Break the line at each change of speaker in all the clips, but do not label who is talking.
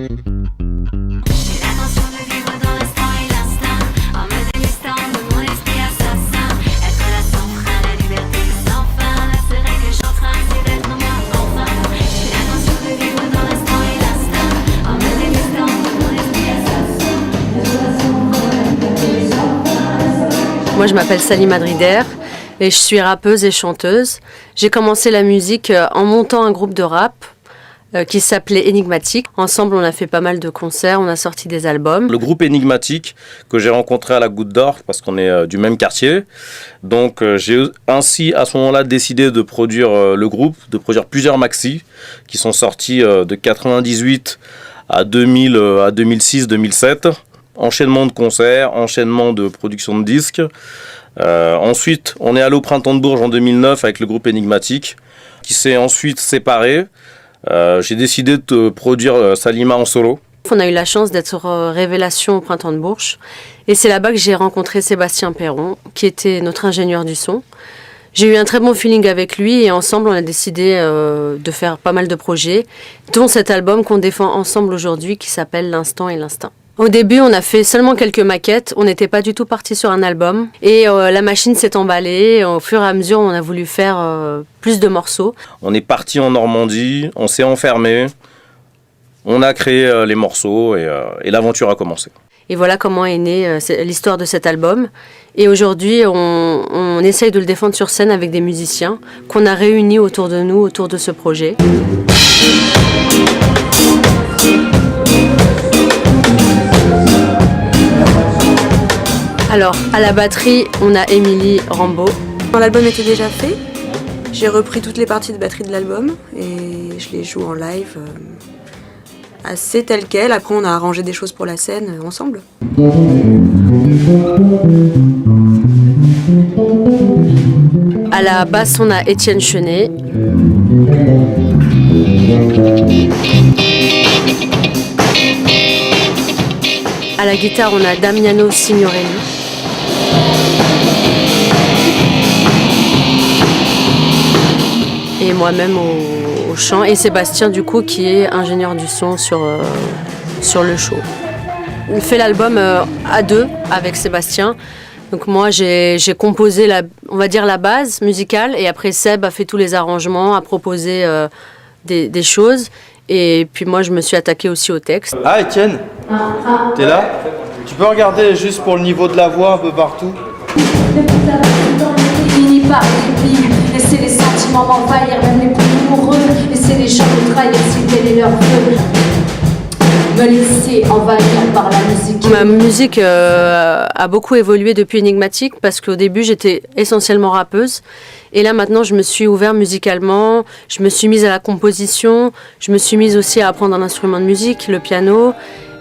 l'intention de vivre dans l'instant et l'instinct, en me délestant de mon esprit assassin. Être la sans frein, la liberté sans fin, là serait que j'entraîne, c'est d'être moi enfin. J'ai l'intention de vivre dans l'instant et l'instinct, en me délestant de mon esprit assassin.
Moi, je m'appelle Sally Madrider et je suis rappeuse et chanteuse. J'ai commencé la musique en montant un groupe de rap qui s'appelait Énigmatique. Ensemble, on a fait pas mal de concerts, on a sorti des albums.
Le groupe Énigmatique que j'ai rencontré à la Goutte d'Or, parce qu'on est du même quartier. Donc j'ai ainsi à ce moment-là décidé de produire le groupe, de produire plusieurs maxis qui sont sortis de 98 à 2000, à 2006-2007. Enchaînement de concerts, enchaînement de production de disques. Ensuite, on est allé au Printemps de Bourges en 2009 avec le groupe Énigmatique, qui s'est ensuite séparé. J'ai décidé de produire Salima en solo.
On a eu la chance d'être sur Révélation au Printemps de Bourges. Et c'est là-bas que j'ai rencontré Sébastien Perron, qui était notre ingénieur du son. J'ai eu un très bon feeling avec lui et ensemble, on a décidé de faire pas mal de projets, dont cet album qu'on défend ensemble aujourd'hui qui s'appelle L'instant et l'instinct. Au début, on a fait seulement quelques maquettes, on n'était pas du tout parti sur un album et la machine s'est emballée. Au fur et à mesure, on a voulu faire plus de morceaux.
On est parti en Normandie, on s'est enfermé, on a créé les morceaux et l'aventure a commencé.
Et voilà comment est née l'histoire de cet album. Et aujourd'hui, on essaye de le défendre sur scène avec des musiciens qu'on a réunis autour de nous, autour de ce projet. Alors, à la batterie, on a Émilie Rambaud.
Quand l'album était déjà fait, j'ai repris toutes les parties de batterie de l'album et je les joue en live assez tel quel. Après, on a arrangé des choses pour la scène ensemble.
À la basse, on a Étienne Chenet. À la guitare, on a Damiano Signorelli. Et moi-même au chant. Et Sébastien, du coup, qui est ingénieur du son sur le show. On fait l'album à deux avec Sébastien. Donc moi, j'ai composé, on va dire, la base musicale. Et après, Seb a fait tous les arrangements, a proposé des choses. Et puis moi, je me suis attaquée aussi au texte.
Ah, Étienne, t'es là? Tu peux regarder juste pour le niveau de la voix un peu partout?
Fini par laisser les sentiments m'envahir, même les plus amoureux, laisser les gens me trahir si tel est leur vœu. Me laisser envahir par la musique.
Ma musique a beaucoup évolué depuis Énigmatique parce qu'au début j'étais essentiellement rappeuse et là maintenant je me suis ouverte musicalement, je me suis mise à la composition, je me suis mise aussi à apprendre un instrument de musique, le piano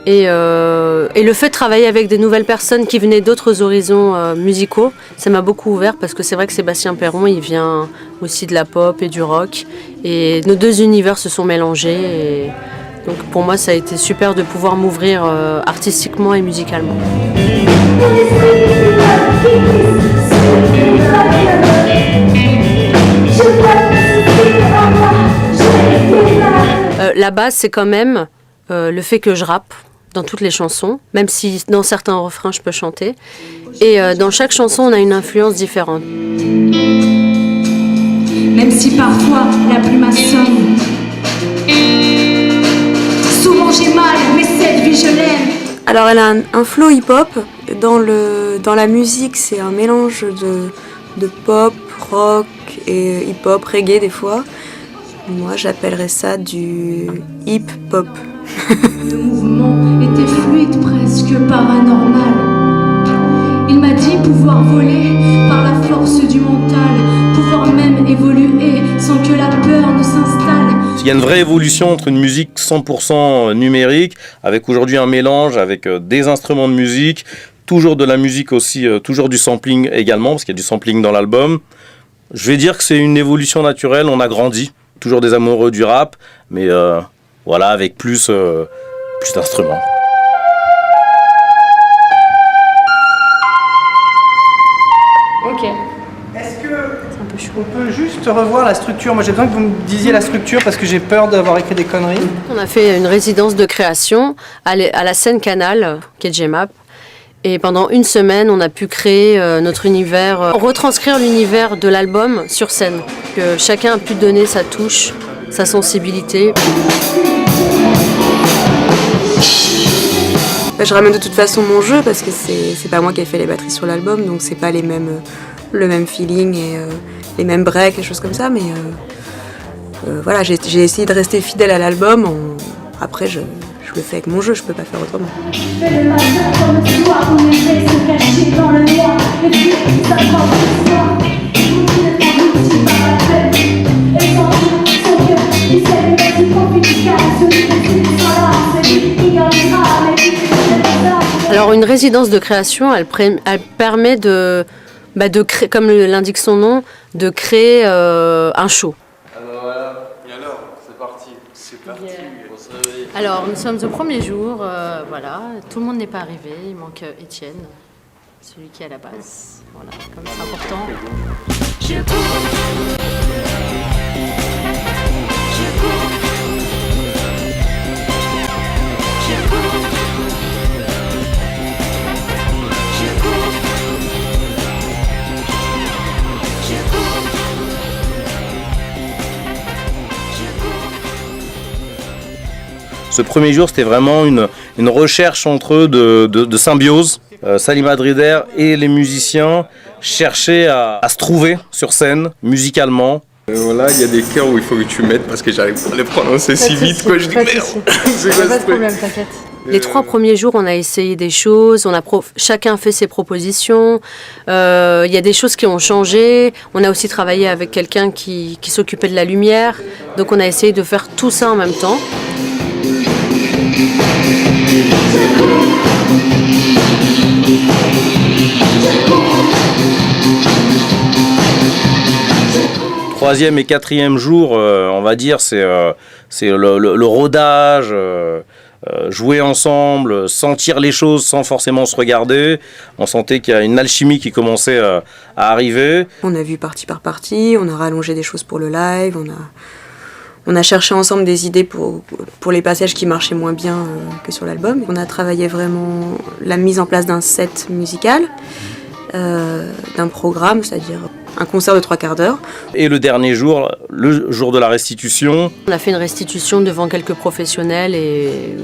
et le fait de travailler avec des nouvelles personnes qui venaient d'autres horizons musicaux, ça m'a beaucoup ouvert parce que c'est vrai que Sébastien Perron il vient aussi de la pop et du rock et nos deux univers se sont mélangés et donc pour moi, ça a été super de pouvoir m'ouvrir artistiquement et musicalement. La base, c'est quand même le fait que je rappe dans toutes les chansons, même si dans certains refrains, je peux chanter. Et dans chaque chanson, on a une influence différente.
Même si parfois la plume assomme. Souvent j'ai mal, mais cette vie je l'aime.
Alors elle a un flow hip-hop. Dans la musique, c'est un mélange de pop, rock et hip-hop, reggae des fois. Moi, j'appellerais ça du hip-hop.
Le mouvement était fluide, presque paranormal. Il m'a dit pouvoir voler par la force du mental, pouvoir même évoluer sans que la peur ne s'installe.
Il y a une vraie évolution entre une musique 100% numérique, avec aujourd'hui un mélange avec des instruments de musique, toujours de la musique aussi, toujours du sampling également, parce qu'il y a du sampling dans l'album. Je vais dire que c'est une évolution naturelle, on a grandi, toujours des amoureux du rap, mais voilà, avec plus d'instruments.
Ok.
Est-ce que
peu chaud.
On peut juste revoir la structure. Moi, j'ai besoin que vous me disiez la structure parce que j'ai peur d'avoir écrit des conneries.
On a fait une résidence de création à la scène Canal, qui est Gemap. Et pendant une semaine, on a pu créer notre univers, retranscrire l'univers de l'album sur scène. Que chacun a pu donner sa touche, sa sensibilité.
Je ramène de toute façon mon jeu parce que c'est pas moi qui ai fait les batteries sur l'album, donc c'est pas le même feeling et les mêmes breaks, les choses comme ça. Mais voilà, j'ai essayé de rester fidèle à l'album. Après, je le fais avec mon jeu, je peux pas faire autrement.
Alors une résidence de création, elle permet de créer, comme l'indique son nom, de créer un show.
Alors voilà, et alors, c'est parti. C'est parti, on se réveille.
Alors nous sommes au premier jour, voilà, tout le monde n'est pas arrivé, il manque Étienne, celui qui est à la base, voilà, comme c'est important.
Je cours. Je cours. Je cours. Je cours. Je cours. Je cours.
Ce premier jour, c'était vraiment une recherche entre eux de symbiose. Salima Drider et les musiciens cherchaient à se trouver sur scène, musicalement.
Voilà, il y a des cœurs où il faut que tu mettes parce que j'arrive pas à les prononcer si vite. Quoi. Je dis merde, c'est quoi ce truc ?
T'inquiète. Les 3 premiers jours, on a essayé des choses, chacun fait ses propositions. Il y a des choses qui ont changé. On a aussi travaillé avec quelqu'un qui s'occupait de la lumière. Donc on a essayé de faire tout ça en même temps.
Troisième et quatrième jour, on va dire, c'est le rodage, jouer ensemble, sentir les choses sans forcément se regarder. On sentait qu'il y a une alchimie qui commençait à arriver.
On a vu partie par partie, on a rallongé des choses pour le live, on a cherché ensemble des idées pour les passages qui marchaient moins bien que sur l'album. On a travaillé vraiment la mise en place d'un set musical, d'un programme, c'est-à-dire un concert de 3/4 d'heure.
Et le dernier jour, le jour de la restitution.
On a fait une restitution devant quelques professionnels et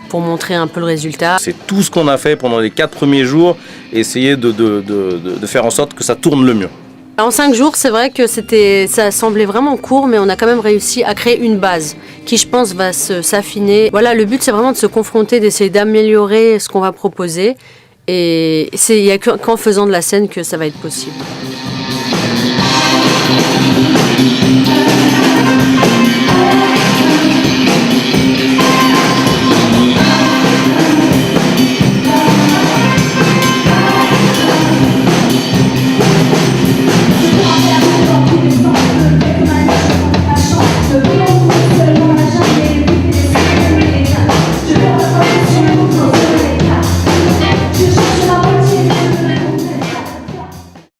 pour montrer un peu le résultat.
C'est tout ce qu'on a fait pendant les 4 premiers jours, essayer de faire en sorte que ça tourne le mieux.
En 5 jours, c'est vrai que ça semblait vraiment court, mais on a quand même réussi à créer une base qui, je pense, va s'affiner. Voilà, le but, c'est vraiment de se confronter, d'essayer d'améliorer ce qu'on va proposer. Et il n'y a qu'en faisant de la scène que ça va être possible.